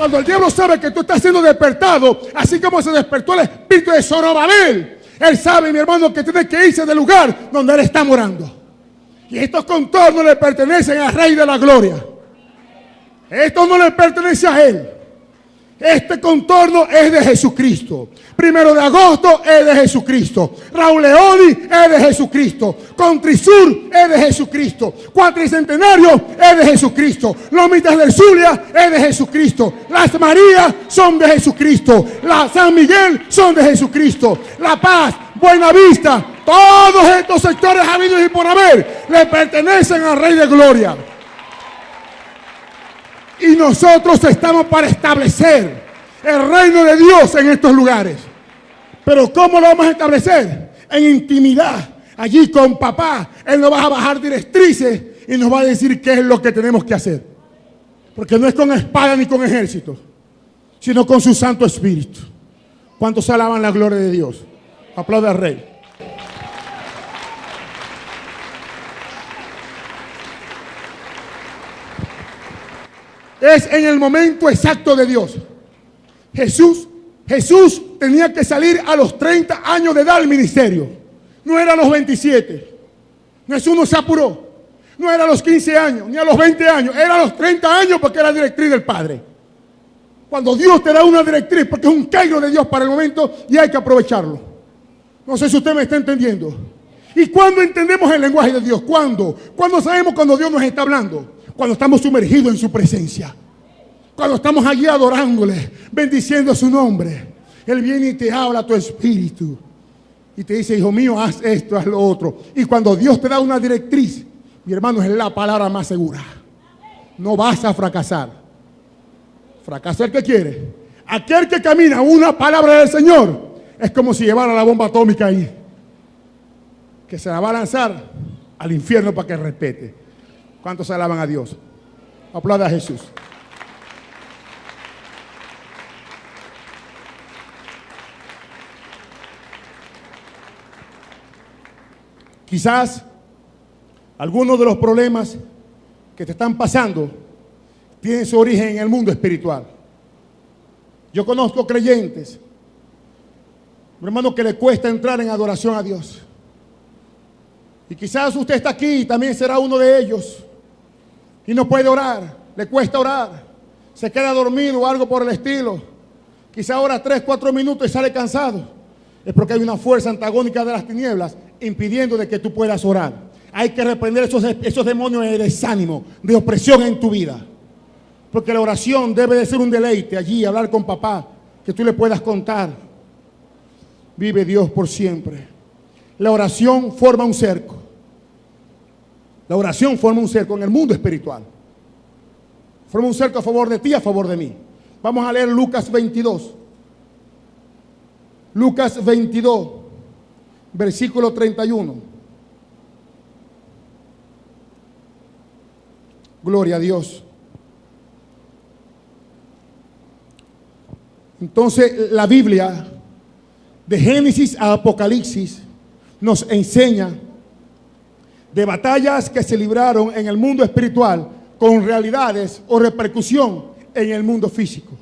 Cuando el diablo sabe que tú estás siendo despertado, así como se despertó el espíritu de Zorobabel, él sabe, mi hermano, que tiene que irse del lugar donde él está morando. Y estos contornos le pertenecen al Rey de la Gloria. Esto no le pertenece a él. Este contorno es de Jesucristo. 1 de agosto es de Jesucristo. Raúl Leoni es de Jesucristo. Contrisur es de Jesucristo. Cuatricentenario es de Jesucristo. Lomitas del Zulia es de Jesucristo. Las Marías son de Jesucristo. La San Miguel son de Jesucristo. La Paz, Buenavista, todos estos sectores habidos y por haber le pertenecen al Rey de Gloria. Y nosotros estamos para establecer el reino de Dios en estos lugares. Pero ¿cómo lo vamos a establecer? En intimidad, allí con papá. Él nos va a bajar directrices y nos va a decir qué es lo que tenemos que hacer. Porque no es con espada ni con ejército, sino con su Santo Espíritu. ¿Cuántos alaban la gloria de Dios? Aplauda al Rey. Es en el momento exacto de Dios. Jesús tenía que salir a los 30 años de edad al ministerio. No era a los 27. Jesús no se apuró. No era a los 15 años, ni a los 20 años. Era a los 30 años porque era directriz del Padre. Cuando Dios te da una directriz, porque es un cairo de Dios para el momento y hay que aprovecharlo. No sé si usted me está entendiendo. ¿Y cuándo entendemos el lenguaje de Dios? ¿Cuándo? ¿Cuándo sabemos cuando Dios nos está hablando? Cuando estamos sumergidos en su presencia. Cuando estamos allí adorándole, bendiciendo su nombre. Él viene y te habla a tu espíritu. Y te dice, hijo mío, haz esto, haz lo otro. Y cuando Dios te da una directriz, mi hermano, es la palabra más segura. No vas a fracasar. ¿Fracasar qué quiere? Aquel que camina una palabra del Señor es como si llevara la bomba atómica ahí. Que se la va a lanzar al infierno para que respete. ¿Cuántos alaban a Dios? Aplauda a Jesús. Quizás algunos de los problemas que te están pasando tienen su origen en el mundo espiritual. Yo conozco creyentes, mi hermano, que le cuesta entrar en adoración a Dios. Y quizás usted está aquí y también será uno de ellos. Y no puede orar, le cuesta orar, se queda dormido o algo por el estilo. Quizá ora 3, 4 minutos y sale cansado. Es porque hay una fuerza antagónica de las tinieblas impidiendo de que tú puedas orar. Hay que reprender esos demonios de desánimo, de opresión en tu vida. Porque la oración debe de ser un deleite allí, hablar con papá, que tú le puedas contar. Vive Dios por siempre. La oración forma un cerco. La oración forma un cerco en el mundo espiritual. Forma un cerco a favor de ti, a favor de mí. Vamos a leer Lucas 22. Lucas 22, versículo 31. Gloria a Dios. Entonces, la Biblia, de Génesis a Apocalipsis, nos enseña de batallas que se libraron en el mundo espiritual con realidades o repercusión en el mundo físico.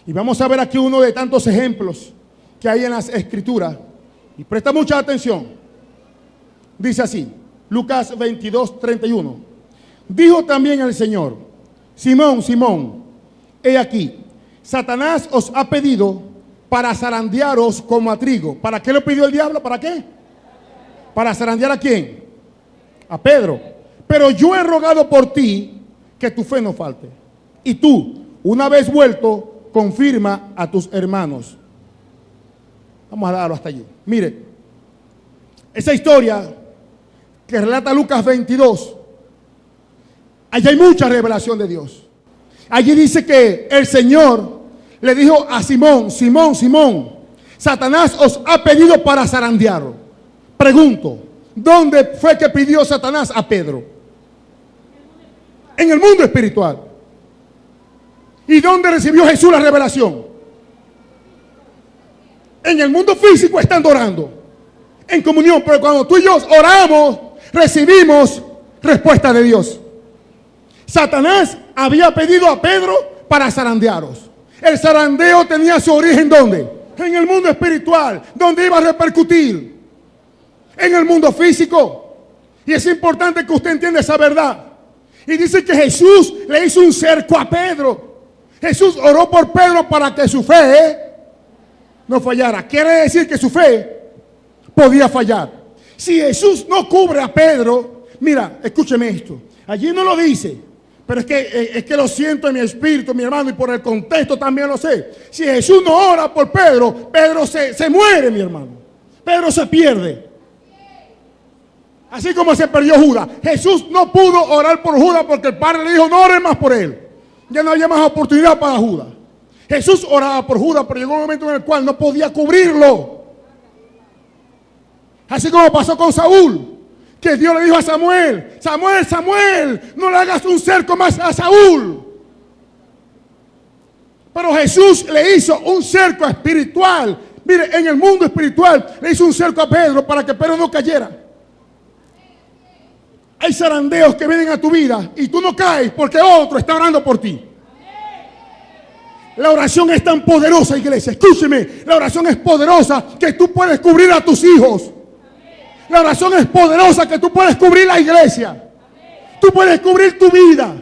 Y vamos a ver aquí uno de tantos ejemplos que hay en las Escrituras. Y presta mucha atención. Dice así, Lucas 22, 31. Dijo también el Señor, Simón, Simón, he aquí, Satanás os ha pedido para zarandearos como a trigo. ¿Para qué le pidió el diablo? ¿Para qué? ¿Para zarandear a quién? A Pedro. Pero yo he rogado por ti que tu fe no falte. Y tú, una vez vuelto, confirma a tus hermanos. Vamos a darlo hasta allí. Mire, esa historia que relata Lucas 22, allí hay mucha revelación de Dios. Allí dice que el Señor le dijo a Simón, Simón, Simón, Satanás os ha pedido para zarandearlo. Pregunto, ¿dónde fue que pidió Satanás a Pedro? En el mundo espiritual. ¿Y dónde recibió Jesús la revelación? En el mundo físico, estando orando, en comunión. Pero cuando tú y yo oramos, recibimos respuesta de Dios. Satanás había pedido a Pedro para zarandearos. El zarandeo tenía su origen ¿dónde? En el mundo espiritual, donde iba a repercutir en el mundo físico. Y es importante que usted entienda esa verdad. Y dice que Jesús le hizo un cerco a Pedro. Jesús oró por Pedro para que su fe no fallara. Quiere decir que su fe podía fallar. Si Jesús no cubre a Pedro, mira, escúcheme esto. Allí no lo dice, pero es que lo siento en mi espíritu, mi hermano, y por el contexto también lo sé. Si Jesús no ora por Pedro, Pedro se muere, mi hermano. Pedro se pierde. Así como se perdió Judas. Jesús no pudo orar por Judas porque el Padre le dijo, no ore más por él. Ya no había más oportunidad para Judas. Jesús oraba por Judas, pero llegó un momento en el cual no podía cubrirlo. Así como pasó con Saúl, que Dios le dijo a Samuel, Samuel, Samuel, no le hagas un cerco más a Saúl. Pero Jesús le hizo un cerco espiritual. Mire, en el mundo espiritual le hizo un cerco a Pedro para que Pedro no cayera. Hay zarandeos que vienen a tu vida y tú no caes porque otro está orando por ti. La oración es tan poderosa, iglesia. Escúcheme, la oración es poderosa que tú puedes cubrir a tus hijos. La oración es poderosa que tú puedes cubrir la iglesia. Tú puedes cubrir tu vida.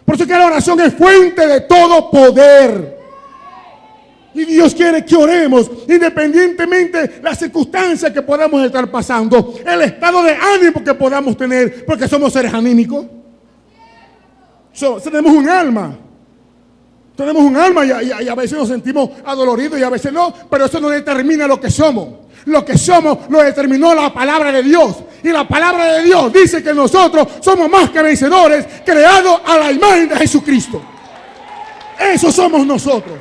Por eso que la oración es fuente de todo poder. Y Dios quiere que oremos independientemente de las circunstancias que podamos estar pasando, el estado de ánimo que podamos tener, porque somos seres anímicos. Tenemos un alma. Tenemos un alma y a veces nos sentimos adoloridos y a veces no, pero eso no determina lo que somos. Lo que somos lo determinó la palabra de Dios. Y la palabra de Dios dice que nosotros somos más que vencedores, creados a la imagen de Jesucristo. Eso somos nosotros.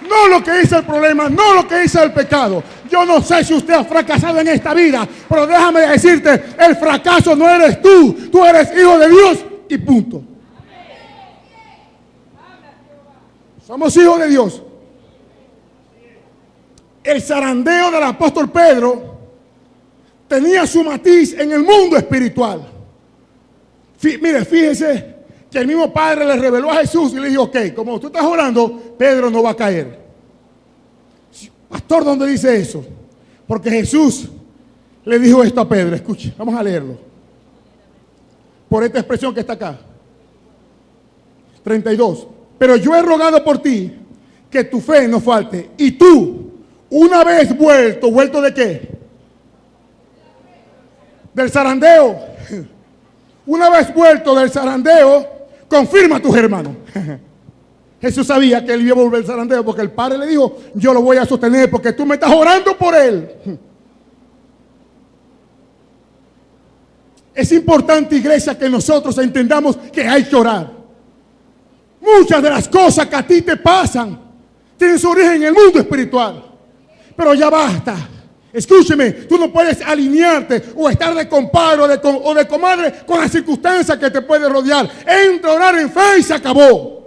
No lo que dice el problema, no lo que dice el pecado. Yo no sé si usted ha fracasado en esta vida, pero déjame decirte, el fracaso no eres tú. Tú eres hijo de Dios y punto. Somos hijos de Dios. El zarandeo del apóstol Pedro tenía su matiz en el mundo espiritual. Mire, fíjese que el mismo Padre le reveló a Jesús y le dijo, ok, como tú estás orando, Pedro no va a caer. Pastor, ¿dónde dice eso? Porque Jesús le dijo esto a Pedro. Escuche, vamos a leerlo. Por esta expresión que está acá. 32. Pero yo he rogado por ti que tu fe no falte. Y tú, una vez ¿vuelto de qué? Del zarandeo. Una vez vuelto del zarandeo, confirma a tus hermanos. Jesús sabía que él iba a volver al zarandeo porque el Padre le dijo, yo lo voy a sostener porque tú me estás orando por él. Es importante, iglesia, que nosotros entendamos que hay que orar. Muchas de las cosas que a ti te pasan tienen su origen en el mundo espiritual. Pero ya basta. Escúcheme, tú no puedes alinearte o estar de compadre o de comadre con las circunstancias que te pueden rodear. Entra a orar en fe y se acabó.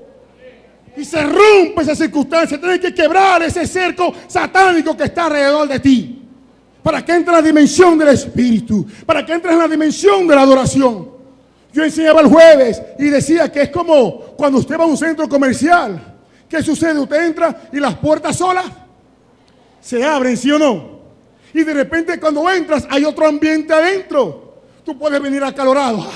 Y se rompe esa circunstancia. Tienes que quebrar ese cerco satánico que está alrededor de ti. Para que entre en la dimensión del Espíritu. Para que entres en la dimensión de la adoración. Yo enseñaba el jueves y decía que es como cuando usted va a un centro comercial. ¿Qué sucede? Usted entra y las puertas solas se abren, ¿sí o no? Y de repente cuando entras hay otro ambiente adentro. Tú puedes venir acalorado.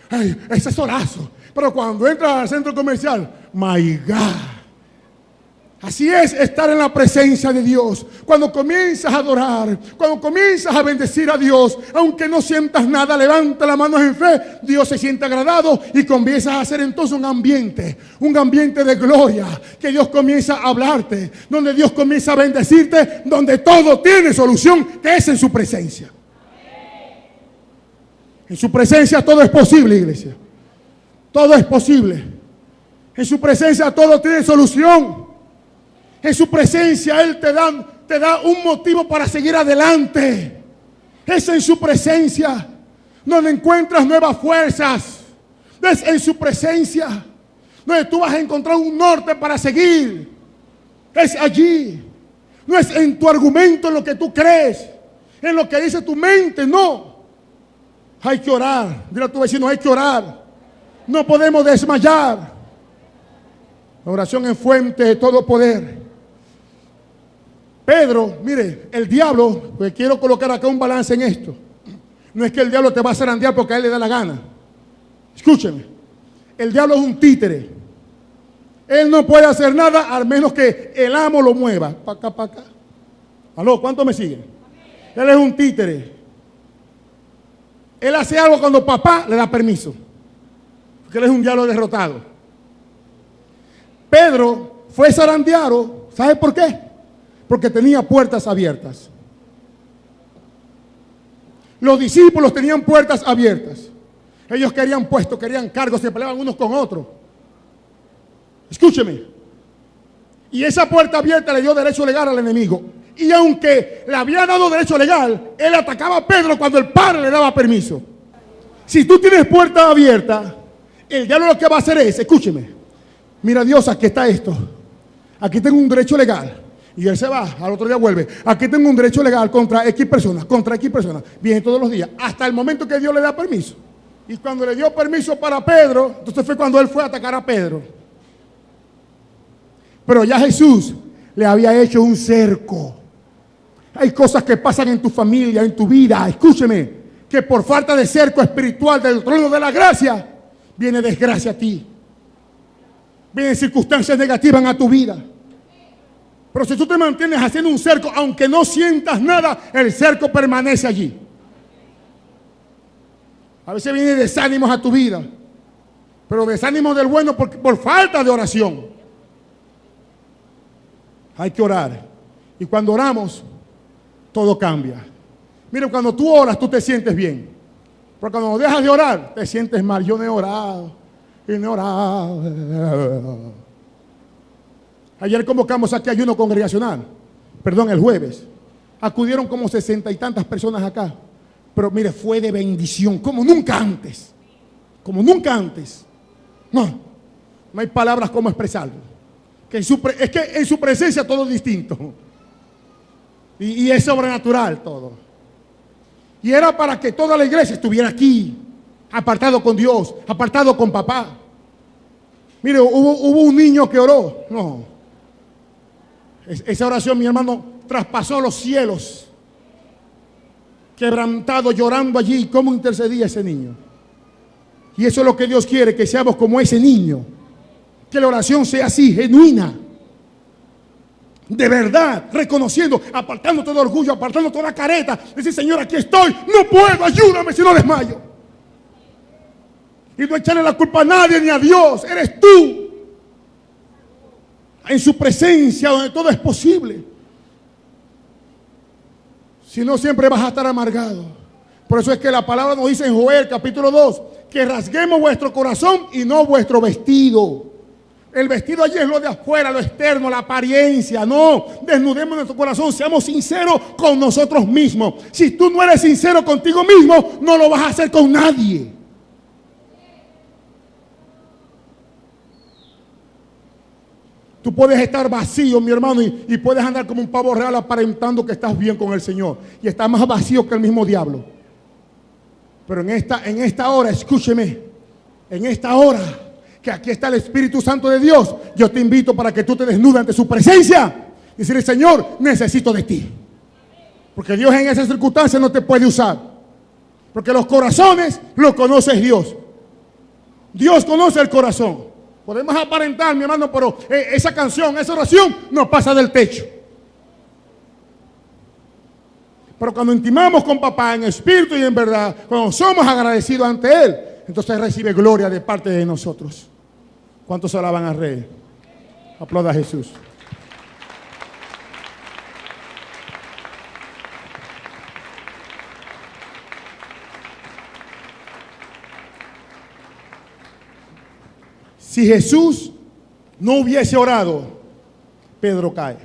Ay, ese solazo. Pero cuando entras al centro comercial, my God. Así es estar en la presencia de Dios. Cuando comienzas a adorar, cuando comienzas a bendecir a Dios, aunque no sientas nada, levanta las manos en fe. Dios se siente agradado y comienzas a hacer entonces un ambiente de gloria. Que Dios comienza a hablarte, donde Dios comienza a bendecirte, donde todo tiene solución, que es en su presencia. En su presencia todo es posible, iglesia. Todo es posible. En su presencia todo tiene solución. En su presencia Él te da un motivo para seguir adelante. Es en su presencia donde encuentras nuevas fuerzas. Es en su presencia donde tú vas a encontrar un norte para seguir. Es allí. No es en tu argumento, en lo que tú crees, en lo que dice tu mente, no. Hay que orar. Dile a tu vecino, hay que orar. No podemos desmayar. La oración es fuente de todo poder. Pedro, mire, el diablo, pues quiero colocar acá un balance en esto. No es que el diablo te va a zarandear porque a él le da la gana. Escúcheme, el diablo es un títere. Él no puede hacer nada al menos que el amo lo mueva. Pa' acá, pa' acá. ¿Aló? ¿Cuánto me siguen? Él es un títere. Él hace algo cuando papá le da permiso. Porque él es un diablo derrotado. Pedro fue zarandeado. ¿Sabe por qué? Porque tenía puertas abiertas. Los discípulos tenían puertas abiertas. Ellos querían puestos, querían cargos, se peleaban unos con otros. Escúcheme. Y esa puerta abierta le dio derecho legal al enemigo. Y aunque le había dado derecho legal, él atacaba a Pedro cuando el padre le daba permiso. Si tú tienes puerta abierta, el diablo lo que va a hacer es, escúcheme, mira Dios, aquí está esto. Aquí tengo un derecho legal. Y él se va, al otro día vuelve. Aquí tengo un derecho legal contra X personas, Viene todos los días, hasta el momento que Dios le da permiso. Y cuando le dio permiso para Pedro, entonces fue cuando él fue a atacar a Pedro. Pero ya Jesús le había hecho un cerco. Hay cosas que pasan en tu familia, en tu vida, escúcheme, que por falta de cerco espiritual del trono de la gracia, viene desgracia a ti. Vienen circunstancias negativas a tu vida. Pero si tú te mantienes haciendo un cerco, aunque no sientas nada, el cerco permanece allí. A veces vienen desánimos a tu vida, pero desánimos del bueno por falta de oración. Hay que orar. Y cuando oramos, todo cambia. Mira, cuando tú oras, tú te sientes bien. Pero cuando dejas de orar, te sientes mal. Yo no he orado. Y no he orado. Ayer convocamos aquí ayuno congregacional. Perdón, el jueves. Acudieron como 60 y tantas personas acá. Pero mire, fue de bendición, como nunca antes. Como nunca antes. No hay palabras como expresarlo. Es que en su presencia todo es distinto. Y es sobrenatural todo. Y era para que toda la iglesia estuviera aquí, apartado con Dios, apartado con papá. Mire, hubo un niño que oró. No. Esa oración, mi hermano, traspasó los cielos. Quebrantado, llorando allí. ¿Cómo intercedía ese niño? Y eso es lo que Dios quiere, que seamos como ese niño. Que la oración sea así, genuina. De verdad, reconociendo, apartando todo orgullo, apartando toda careta. Decir, Señor, aquí estoy, no puedo, ayúdame si no desmayo. Y no echarle la culpa a nadie ni a Dios, eres tú. En su presencia, donde todo es posible. Si no, siempre vas a estar amargado. Por eso es que la palabra nos dice en Joel capítulo 2, que rasguemos vuestro corazón y no vuestro vestido. El vestido allí es lo de afuera, lo externo, la apariencia. No, desnudemos nuestro corazón, seamos sinceros con nosotros mismos. Si tú no eres sincero contigo mismo, no lo vas a hacer con nadie. Tú puedes estar vacío, mi hermano, y puedes andar como un pavo real aparentando que estás bien con el Señor. Y estás más vacío que el mismo diablo. Pero en esta hora, escúcheme, en esta hora, que aquí está el Espíritu Santo de Dios, yo te invito para que tú te desnudes ante su presencia y decirle, Señor, necesito de ti. Porque Dios en esas circunstancias no te puede usar. Porque los corazones los conoce Dios. Dios conoce el corazón. Podemos aparentar, mi hermano, pero esa canción, esa oración no pasa del techo. Pero cuando intimamos con papá en espíritu y en verdad, cuando somos agradecidos ante Él, entonces recibe gloria de parte de nosotros. ¿Cuántos alaban al Rey? Aplauda a Jesús. Si Jesús no hubiese orado, Pedro cae.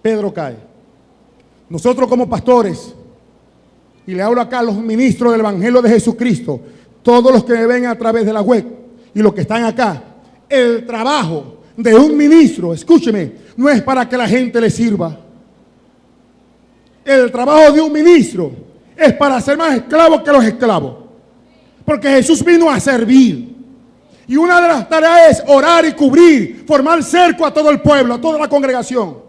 Pedro cae. Nosotros como pastores, y le hablo acá a los ministros del Evangelio de Jesucristo, todos los que me ven a través de la web y los que están acá, el trabajo de un ministro, escúcheme, no es para que la gente le sirva. El trabajo de un ministro es para ser más esclavo que los esclavos. Porque Jesús vino a servir. Y una de las tareas es orar y cubrir, formar cerco a todo el pueblo, a toda la congregación.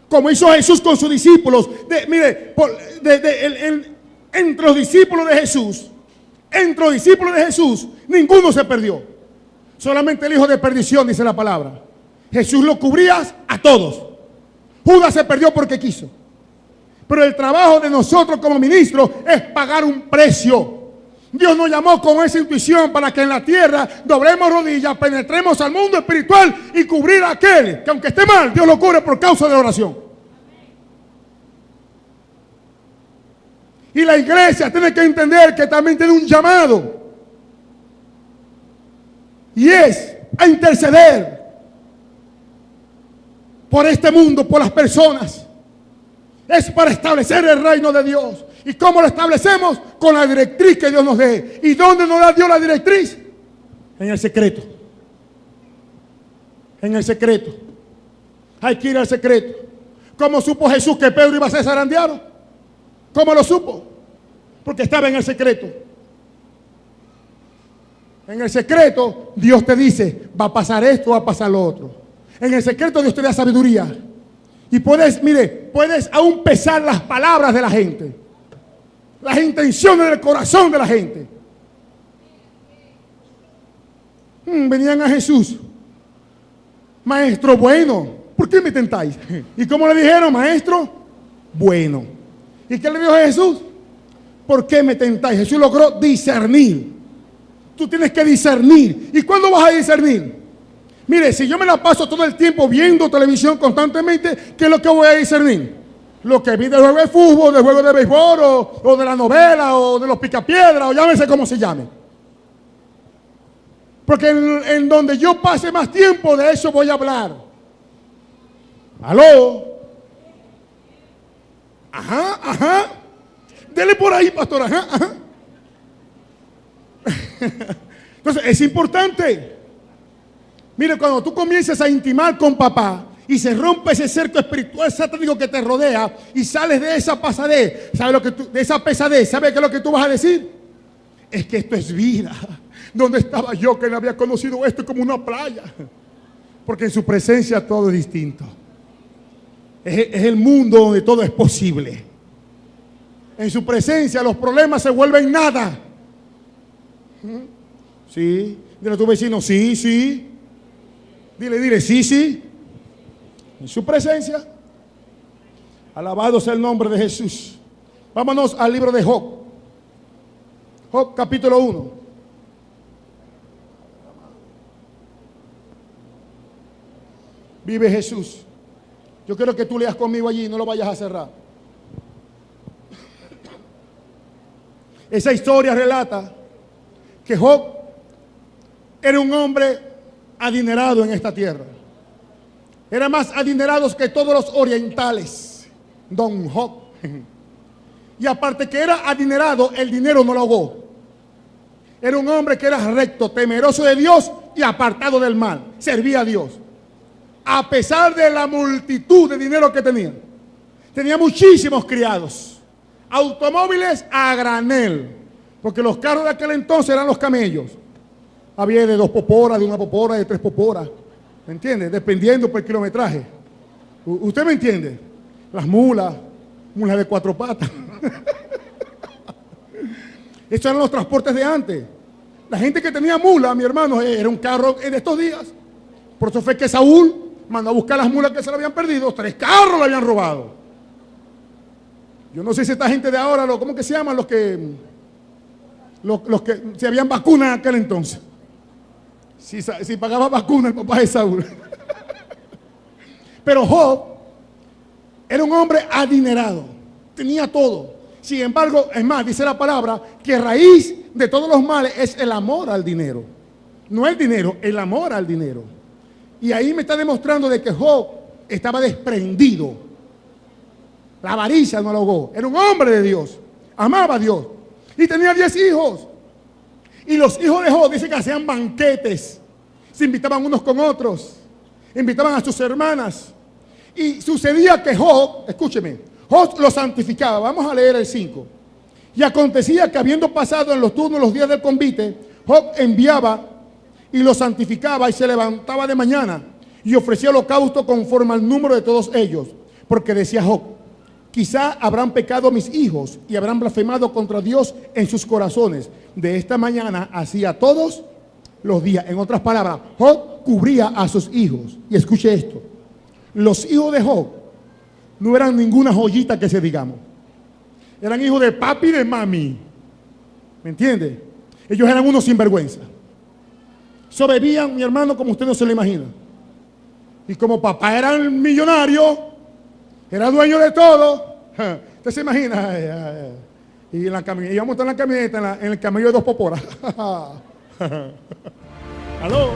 Como hizo Jesús con sus discípulos. Entre los discípulos de Jesús, ninguno se perdió. Solamente el hijo de perdición, dice la palabra. Jesús lo cubría a todos. Judas se perdió porque quiso. Pero el trabajo de nosotros como ministros es pagar un precio. Dios nos llamó con esa intuición para que en la tierra doblemos rodillas, penetremos al mundo espiritual y cubrir a aquel que aunque esté mal, Dios lo cubre por causa de la oración. Y la iglesia tiene que entender que también tiene un llamado. Y es a interceder por este mundo, por las personas. Es para establecer el reino de Dios. ¿Y cómo lo establecemos? Con la directriz que Dios nos dé. ¿Y dónde nos da Dios la directriz? En el secreto. En el secreto. Hay que ir al secreto. ¿Cómo supo Jesús que Pedro iba a ser zarandeado? ¿Cómo lo supo? Porque estaba en el secreto. En el secreto Dios te dice, va a pasar esto, va a pasar lo otro. En el secreto Dios te da sabiduría. Y puedes aún pesar las palabras de la gente, las intenciones del corazón de la gente. Venían a Jesús, maestro bueno, ¿por qué me tentáis? ¿Y cómo le dijeron? Maestro bueno. ¿Y qué le dijo a Jesús? ¿Por qué me tentáis? Jesús logró discernir. Tú tienes que discernir. ¿Y cuándo vas a discernir? Mire, si yo me la paso todo el tiempo viendo televisión constantemente, ¿qué es lo que voy a discernir? Lo que vi del juego de fútbol, del juego de béisbol, o de la novela, o de los picapiedras, o llámese como se llame. Porque en donde yo pase más tiempo, de eso voy a hablar. ¿Aló? Ajá. Dele por ahí, pastor, ajá. Entonces, es importante. Mire, cuando tú comienzas a intimar con papá y se rompe ese cerco espiritual satánico que te rodea y sales de esa pesadez, ¿sabes qué es lo que tú vas a decir? Es que esto es vida. ¿Dónde estaba yo que no había conocido esto como una playa? Porque en su presencia todo es distinto. Es el mundo donde todo es posible. En su presencia los problemas se vuelven nada. Sí, dile a tu vecino, sí. Dile, sí. En su presencia. Alabado sea el nombre de Jesús. Vámonos al libro de Job. Job capítulo 1. Vive Jesús. Yo quiero que tú leas conmigo allí, no lo vayas a cerrar. Esa historia relata que Job era un hombre adinerado en esta tierra. Era más adinerado que todos los orientales. Don Job. Y aparte que era adinerado, el dinero no lo ahogó. Era un hombre que era recto, temeroso de Dios y apartado del mal. Servía a Dios. A pesar de la multitud de dinero que tenía. Tenía muchísimos criados. Automóviles a granel. Porque los carros de aquel entonces eran los camellos. Había de 2 poporas, de 1 popora, de 3 poporas. ¿Me entiende? Dependiendo por el kilometraje. ¿Usted me entiende? Las mulas de 4 patas. Estos eran los transportes de antes. La gente que tenía mula, mi hermano, era un carro de estos días. Por eso fue que Saúl mandó a buscar las mulas que se le habían perdido. 3 carros le habían robado. Yo no sé si esta gente de ahora, ¿cómo que se llaman? Los que se habían vacunado en aquel entonces. Si pagaba vacuna el papá de Saúl. Pero Job era un hombre adinerado. Tenía todo. Sin embargo, es más, dice la palabra que raíz de todos los males es el amor al dinero. No el dinero, el amor al dinero. Y ahí me está demostrando de que Job estaba desprendido. La avaricia no lo ahogó. Era un hombre de Dios. Amaba a Dios. Y tenía 10 hijos. Y los hijos de Job dicen que hacían banquetes. Se invitaban unos con otros. Invitaban a sus hermanas. Y sucedía que Job, escúcheme, Job lo santificaba. Vamos a leer el 5. Y acontecía que habiendo pasado en los turnos los días del convite, Job enviaba y los santificaba y se levantaba de mañana y ofrecía holocausto conforme al número de todos ellos. Porque decía Job: quizá habrán pecado mis hijos y habrán blasfemado contra Dios en sus corazones. De esta mañana hacía todos los días. En otras palabras, Job cubría a sus hijos. Y escuche esto: los hijos de Job no eran ninguna joyita que se digamos. Eran hijos de papi y de mami. ¿Me entiende? Ellos eran unos sinvergüenza. Sobrevivían, mi hermano, como usted no se lo imagina. Y como papá era el millonario, era dueño de todo. ¿Usted se imagina? Y en la camioneta, íbamos a estar en la camioneta, en el camello de 2 poporas. ¿Aló?